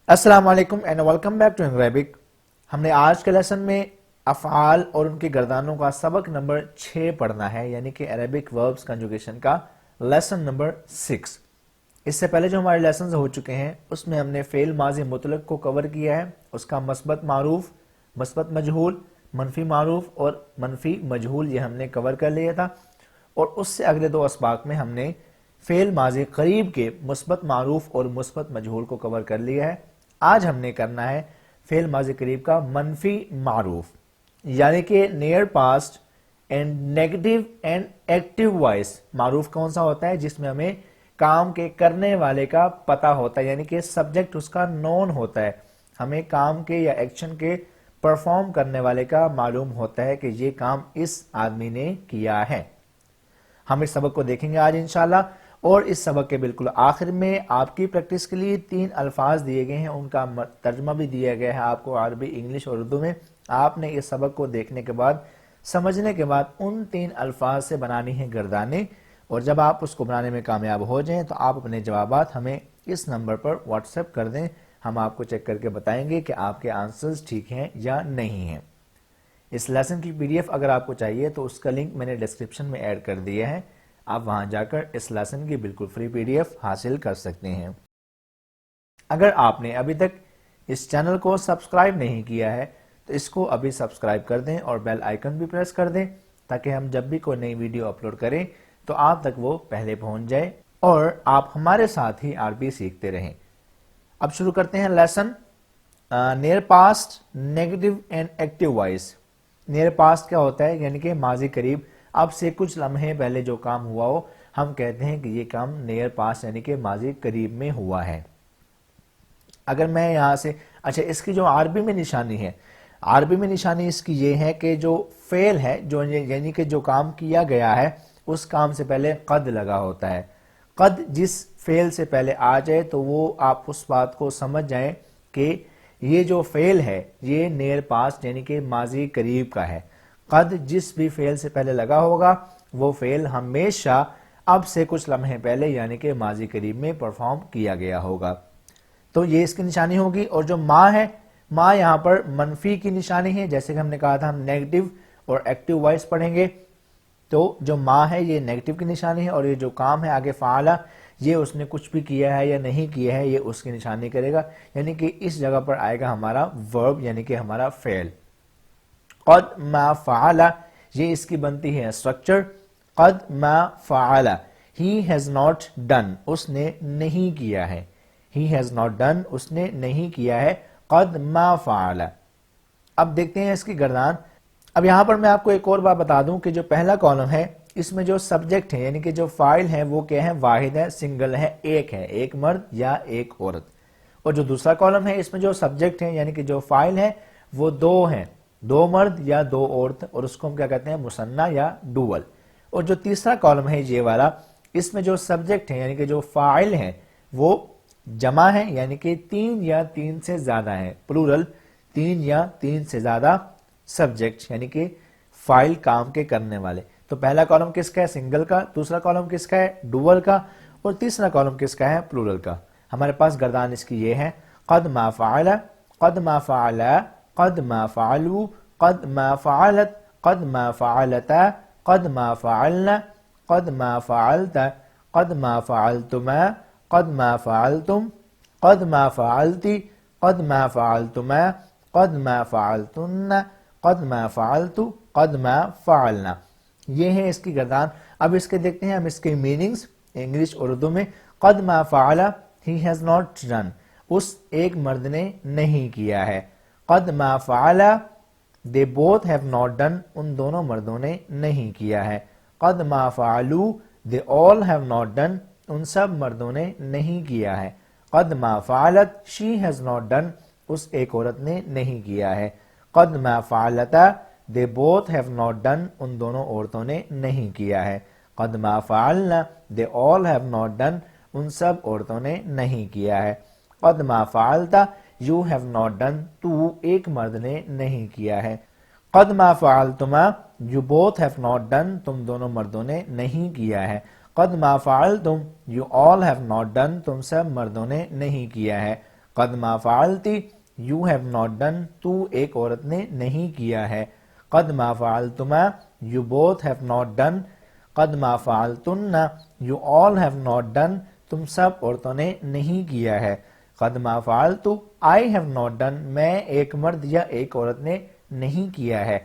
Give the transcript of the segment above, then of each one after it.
السلام علیکم and welcome back to Arabic. ہم نے آج کے لیسن میں افعال اور ان کی گردانوں کا سبق نمبر 6 پڑھنا ہے، یعنی کہ عربک وربز کنجوگیشن کا لیسن نمبر 6۔ اس سے پہلے جو ہمارے لیسنز ہو چکے ہیں اس میں ہم نے فعل ماضی مطلق کو کور کیا ہے، اس کا مثبت معروف، مثبت مجہول، منفی معروف اور منفی مجہول یہ ہم نے کور کر لیا تھا، اور اس سے اگلے دو اسباق میں ہم نے فعل ماضی قریب کے مثبت معروف اور مثبت مجہول کو کور کر لیا ہے۔ آج ہم نے کرنا ہے فعل ماضی قریب کا منفی معروف، یعنی کہ near past and negative and active voice. معروف کون سا ہوتا ہے؟ جس میں ہمیں کام کے کرنے والے کا پتہ ہوتا ہے، یعنی کہ سبجیکٹ اس کا نون ہوتا ہے، ہمیں کام کے یا ایکشن کے پرفارم کرنے والے کا معلوم ہوتا ہے کہ یہ کام اس آدمی نے کیا ہے۔ ہم اس سبق کو دیکھیں گے آج انشاءاللہ، اور اس سبق کے بالکل آخر میں آپ کی پریکٹس کے لیے 3 الفاظ دیے گئے ہیں، ان کا ترجمہ بھی دیا گیا ہے آپ کو عربی، انگلش اور اردو میں۔ آپ نے اس سبق کو دیکھنے کے بعد، سمجھنے کے بعد ان 3 الفاظ سے بنانی ہیں گردانے، اور جب آپ اس کو بنانے میں کامیاب ہو جائیں تو آپ اپنے جوابات ہمیں اس نمبر پر واٹس ایپ کر دیں، ہم آپ کو چیک کر کے بتائیں گے کہ آپ کے آنسرز ٹھیک ہیں یا نہیں ہیں۔ اس لیسن کی پی ڈی ایف اگر آپ کو چاہیے تو اس کا لنک میں نے ڈسکرپشن میں ایڈ کر دیا ہے، آپ وہاں جا کر اس لیسن کی بالکل فری پی ڈی ایف حاصل کر سکتے ہیں۔ اگر آپ نے ابھی تک اس چینل کو سبسکرائب نہیں کیا ہے تو اس کو ابھی سبسکرائب کر دیں اور بیل آئیکن بھی پریس کر دیں، تاکہ ہم جب بھی کوئی نئی ویڈیو اپلوڈ کریں تو آپ تک وہ پہلے پہنچ جائے اور آپ ہمارے ساتھ ہی عربی سیکھتے رہیں۔ اب شروع کرتے ہیں lesson. Near past, negative and active voice. Near past کیا ہوتا ہے؟ یعنی کہ ماضی قریب، اب سے کچھ لمحے پہلے جو کام ہوا ہو، ہم کہتے ہیں کہ یہ کام نیئر پاسٹ یعنی کہ ماضی قریب میں ہوا ہے۔ اگر میں یہاں سے اچھا اس کی جو عربی میں نشانی ہے، عربی میں نشانی اس کی یہ ہے کہ جو فعل ہے، جو یعنی کہ جو کام کیا گیا ہے، اس کام سے پہلے قد لگا ہوتا ہے۔ قد جس فعل سے پہلے آ جائے تو وہ آپ اس بات کو سمجھ جائیں کہ یہ جو فعل ہے یہ نیئر پاسٹ یعنی کہ ماضی قریب کا ہے۔ قد جس بھی فعل سے پہلے لگا ہوگا وہ فعل ہمیشہ اب سے کچھ لمحے پہلے یعنی کہ ماضی قریب میں پرفارم کیا گیا ہوگا، تو یہ اس کی نشانی ہوگی۔ اور جو ما ہے، ما یہاں پر منفی کی نشانی ہے، جیسے کہ ہم نے کہا تھا ہم نیگیٹو اور ایکٹیو وائس پڑھیں گے، تو جو ما ہے یہ نیگیٹو کی نشانی ہے، اور یہ جو کام ہے آگے فعلا، یہ اس نے کچھ بھی کیا ہے یا نہیں کیا ہے یہ اس کی نشانی کرے گا، یعنی کہ اس جگہ پر آئے گا ہمارا ورب یعنی کہ ہمارا فعل۔ قد ما فعل، یہ اس کی بنتی ہے اسٹرکچر۔ قد ما فعل، he has not done، اس نے نہیں کیا ہے، he has not done، اس نے نہیں کیا ہے۔ قد ما فعل۔ اب دیکھتے ہیں اس کی گردان۔ اب یہاں پر میں آپ کو ایک اور بات بتا دوں کہ جو پہلا کالم ہے اس میں جو سبجیکٹ ہے یعنی کہ جو فاعل ہے وہ کیا ہے؟ واحد ہے، سنگل ہے، ایک مرد یا ایک عورت۔ اور جو دوسرا کالم ہے اس میں جو سبجیکٹ ہے یعنی کہ جو فاعل ہے وہ 2 ہیں، 2 مرد یا 2 عورت، اور اس کو ہم کیا کہتے ہیں؟ مثنی یا ڈوول۔ اور جو تیسرا کالم ہے یہ والا، اس میں جو سبجیکٹ ہے یعنی کہ جو فاعل ہیں وہ جمع ہے، یعنی کہ 3 یا 3 سے زیادہ ہیں، پلورل، 3 یا 3 سے زیادہ سبجیکٹ یعنی کہ فاعل کام کے کرنے والے۔ تو پہلا کالم کس کا ہے؟ سنگل کا، دوسرا کالم کس کا ہے؟ ڈوول کا، اور تیسرا کالم کس کا ہے؟ پلورل کا۔ ہمارے پاس گردان اس کی یہ ہے، قد ما فعل، قد ما فعل، قد ما فعلوا، قد ما فعلت، قد ما فعلتا، قد ما فعلنا، قد ما فعلت، قد ما فعلتما، قد ما فعلتم، قد ما فعلتی، قد ما فعلتما، قد ما فعلتن، قد ما فعلت، قد ما فعلنا۔ یہ ہے اس کی گردان۔ اب اس کے دیکھتے ہیں ہم اس کے میننگز انگلش اور اردو میں۔ قد ما فعل، he has not done، اس ایک مرد نے نہیں کیا ہے۔ قد ما فعل، they both have not done، ان دونوں مردوں نے نہیں کیا ہے۔ قد ما فعلوا، they all have not done، ان سب مردوں نے نہیں کیا ہے۔ قد ما فعلت، she has not done، اس ایک عورت نے نہیں کیا ہے۔ قد ما فعلتا، they both have not done، ان دونوں عورتوں نے نہیں کیا ہے۔ قد ما فعلنا، they all have not done، ان سب عورتوں نے نہیں کیا ہے۔ قد ما فعلتا، you have not done، تو ایک مرد نے نہیں کیا ہے۔ قد ما فعلتما، you both have not done، تم دونوں مردوں نے نہیں کیا ہے۔ قد ما فعلتم، you all have not done، تم سب مردوں نے نہیں کیا ہے۔ قد ما فعلتی you have not done, تو ایک عورت نے نہیں کیا ہے. قد ما فعلتما you both have not done. قد ما فعلتن you all have not done, تم سب عورتوں نے نہیں کیا ہے. قد ما فعلت I have not done, میں ایک مرد یا ایک عورت نے نہیں کیا ہے.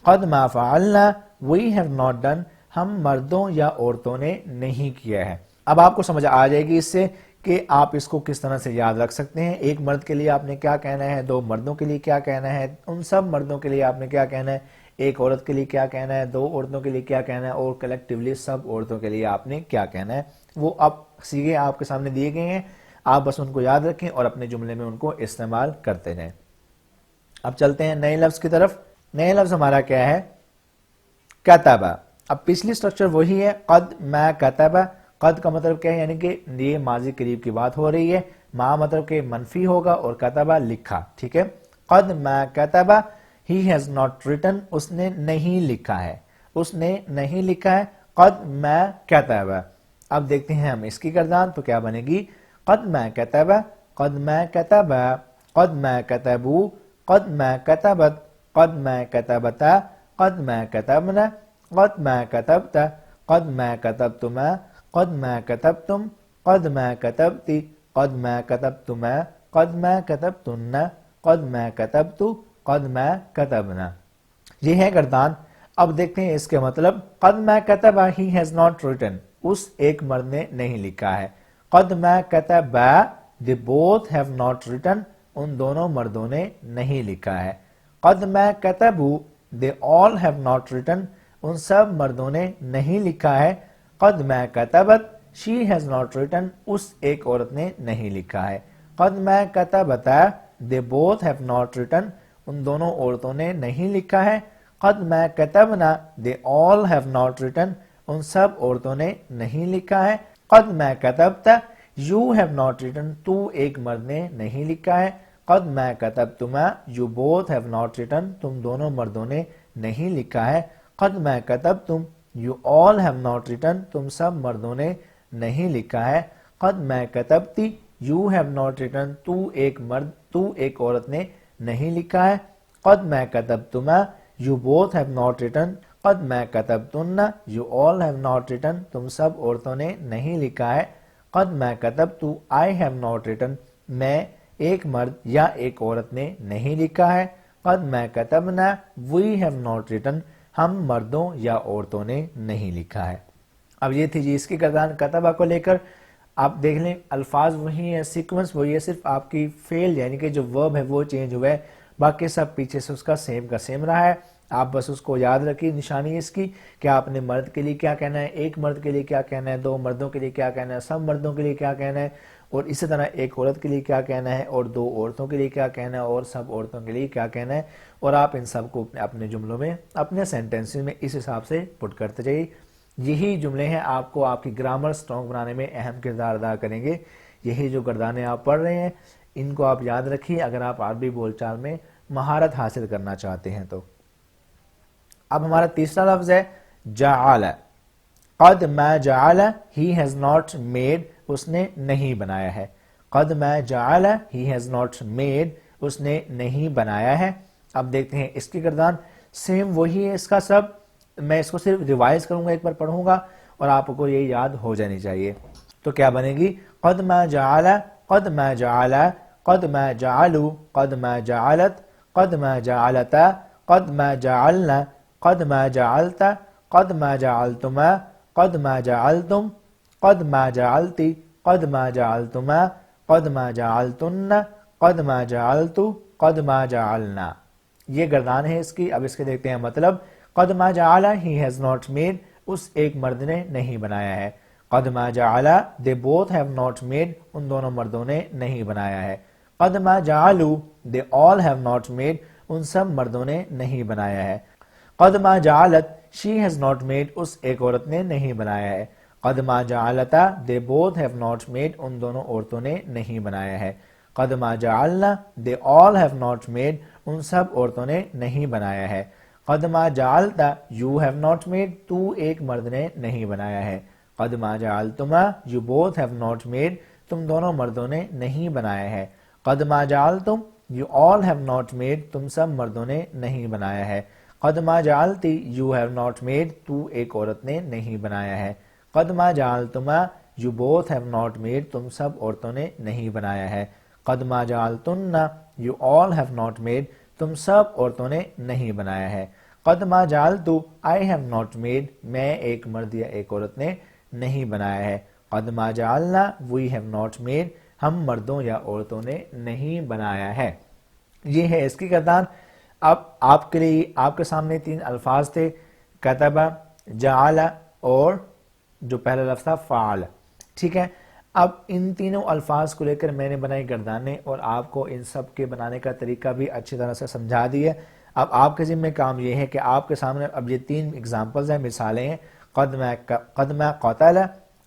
قد ما فعلنا we have not done, ہم مردوں یا عورتوں نے نہیں کیا ہے. اب آپ کو سمجھ آ جائے گی اس سے کہ آپ اس کو کس طرح سے یاد رکھ سکتے ہیں. ایک مرد کے لیے آپ نے کیا کہنا ہے, دو مردوں کے لیے کیا کہنا ہے, ان سب مردوں کے لیے آپ نے کیا کہنا ہے, ایک عورت کے لیے کیا کہنا ہے, دو عورتوں کے لیے کیا کہنا ہے, اور کلیکٹیولی سب عورتوں کے لیے آپ نے کیا کہنا ہے. وہ اب سیگے آپ کے سامنے دیے گئے ہیں, آپ بس ان کو یاد رکھیں اور اپنے جملے میں ان کو استعمال کرتے رہیں. اب چلتے ہیں نئے لفظ کی طرف. نئے لفظ ہمارا کیا ہے, کتبہ. اب پچھلی سٹرکچر وہی ہے, قد ما کتبہ. قد کا مطلب کیا ہے, یعنی کہ یہ ماضی قریب کی بات ہو رہی ہے. ما مطلب کہ منفی ہوگا اور کتبہ لکھا, ٹھیک ہے. قد ما کتبہ he has not written, اس نے نہیں لکھا ہے, اس نے نہیں لکھا ہے. قد ما کتبہ. اب دیکھتے ہیں ہم اس کی گردان, تو کیا بنے گی, قد ما کتبہ, قد ما کتبہ, قد ما کتبو, قد ما کتبت, قد ما کتبتا, قد ما کتبنا, قد ما کتبت, قد ما کتبتما, قد ما کتبتم, قد ما کتبتی, قد ما کتبتما, قد ما کتبتن, قد ما کتبت, قد ما کتبنا. یہ ہے گردان. اب دیکھتے ہیں اس کے مطلب. قد ما کتبہ he has not written, اس ایک مرد نے نہیں لکھا ہے. قد ما کتبہ they both have not written, ان دونوں مردوں نے نہیں لکھا ہے. قد ما کتبو they all have not written, ان سب مردوں نے نہیں لکھا ہے. قد ما کتبت she has not written, اس ایک عورت نے نہیں لکھا ہے. قد ما کتبتا they both have not written, ان دونوں عورتوں نے نہیں لکھا ہے. قد ما کتبنا they all have not written, ان سب عورتوں نے نہیں لکھا ہے. قد ما کتبتا you have not written, تو ایک مرد نے نہیں لکھا ہے. قد ما کتبتما you both have not written, تم دونوں مردوں نے نہیں لکھا ہے. قد ما کتبتم you all have not written, تم سب مردوں نے نہیں لکھا ہے. قد ما کتبتی you have not written, تو ایک مرد, تو ایک عورت نے نہیں لکھا ہے. قد ما کتبتما you both have not written, قد ما کتبتن you all have not written, تم سب عورتوں نے نہیں لکھا ہے. قد ما کتبت I have not written, میں ایک مرد یا ایک عورت نے نہیں لکھا ہے. قد ما کتبنا we have not written, ہم مردوں یا عورتوں نے نہیں لکھا ہے. اب یہ تھی جی اس کی گردان کتبہ کو لے کر. آپ دیکھ لیں الفاظ وہی ہیں, سیکوینس وہی ہے, صرف آپ کی فعل یعنی کہ جو ورب ہے وہ چینج ہوا ہے, باقی سب پیچھے سے اس کا سیم رہا ہے. آپ بس اس کو یاد رکھیے, نشانی اس کی کہ آپ نے مرد کے لیے کیا کہنا ہے, ایک مرد کے لیے کیا کہنا ہے, دو مردوں کے لیے کیا کہنا ہے, سب مردوں کے لیے کیا کہنا ہے, اور اسی طرح ایک عورت کے لیے کیا کہنا ہے, اور دو عورتوں کے لیے کیا کہنا ہے, اور سب عورتوں کے لیے کیا کہنا ہے. اور آپ ان سب کو اپنے جملوں میں, اپنے سینٹینس میں اس حساب سے پٹ کرتے جائیے. یہی جملے ہیں آپ کو آپ کی گرامر سٹرونگ بنانے میں اہم کردار ادا کریں گے. یہی جو گردانے آپ پڑھ رہے ہیں ان کو آپ یاد رکھیے اگر آپ عربی بول چال میں مہارت حاصل کرنا چاہتے ہیں تو. اب ہمارا تیسرا لفظ ہے جعل. قد ما جعل he has not made, اس نے نہیں بنایا ہے. قد ما جعل he has not made, اس نے نہیں بنایا ہے. اب دیکھتے ہیں اس کی گردان. سیم وہی ہے اس کا سب, میں اس کو صرف ریوائز کروں گا, ایک بار پڑھوں گا اور آپ کو یہ یاد ہو جانی چاہیے. تو کیا بنے گی, قد ما جعل, قد ما جعل, قد ما جعلوا, قد ما جعلت, قد ما جعلتا, قد ما جعلنا, قد ما جعلت, قد ما جعلتما, قد ما جعلتم, قد ما جعلتی, قد ما جعلتما, قد ما جعلتن, قد ما جعلت, قد ما جعلنا. یہ گردان ہے اس کی. اب اس کے دیکھتے ہیں مطلب. قد ما جعل he has not made, اس ایک مرد نے نہیں بنایا ہے. قد ما جعل they both have not made, ان دونوں مردوں نے نہیں بنایا ہے. قد ما جعلوا they all have not made, ان سب مردوں نے نہیں بنایا ہے. قد ما جعلت she has not made, اس ایک عورت نے نہیں بنایا ہے. قد ما جعلتا they both have not made, ان دونوں عورتوں نے نہیں بنایا ہے. قد ما جعلنا they all have not made, ان سب عورتوں نے نہیں بنایا ہے. قد ما جعلتا you have not made, تو ایک مرد نے نہیں بنایا ہے. قد ما جعلتما you both have not made, تم دونوں مردوں نے نہیں بنایا ہے. قد ما جعلتم you all have not made تم سب مردوں نے نہیں بنایا ہے. قد ما جعلتی you have not made تو ایک عورت نے نہیں بنایا ہے. قد ما جعلتما you both have not made تم سب عورتوں نے نہیں بنایا ہے. قد ما جعلتن you all have not made تم سب عورتوں نے نہیں بنایا ہے. قد ما جعلتو I have not made میں ایک مرد یا ایک عورت نے نہیں بنایا ہے. قد ما جعلنا we have not made ہم مردوں یا عورتوں نے نہیں بنایا ہے. یہ ہے اس کی گردان. اب آپ کے لیے آپ کے سامنے تین الفاظ تھے، کتبہ، جعل اور جو پہلا لفظ تھا فعل. ٹھیک ہے، اب ان تینوں الفاظ کو لے کر میں نے بنائی گردانیں اور آپ کو ان سب کے بنانے کا طریقہ بھی اچھی طرح سے سمجھا دی ہے. اب آپ کے ذمہ کام یہ ہے کہ آپ کے سامنے اب یہ تین اگزامپلز ہیں، مثالیں ہیں. قد ما قتل،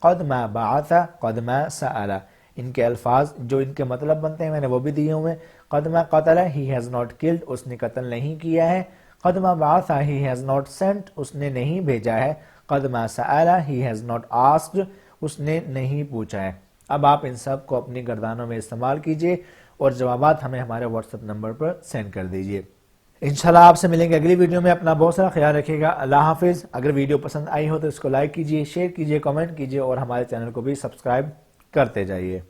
قد ما بعث، قد ما سأل. ان کے الفاظ جو ان کے مطلب بنتے ہیں میں نے وہ بھی دیے ہوئے. قد ما قتل he has not killed اس نے قتل نہیں کیا ہے. قد ما بعث he has not sent اس نے نہیں بھیجا ہے. قد ما سأل he has not asked اس نے نہیں پوچھا ہے. اب آپ ان سب کو اپنی گردانوں میں استعمال کیجئے اور جوابات ہمیں ہمارے واٹس ایپ نمبر پر سینڈ کر دیجئے. انشاءاللہ آپ سے ملیں گے اگلی ویڈیو میں. اپنا بہت سارا خیال رکھیے گا. اللہ حافظ. اگر ویڈیو پسند آئی ہو تو اس کو لائک کیجئے، شیئر کیجئے، کمنٹ کیجئے اور ہمارے چینل کو بھی سبسکرائب کرتے جائیے.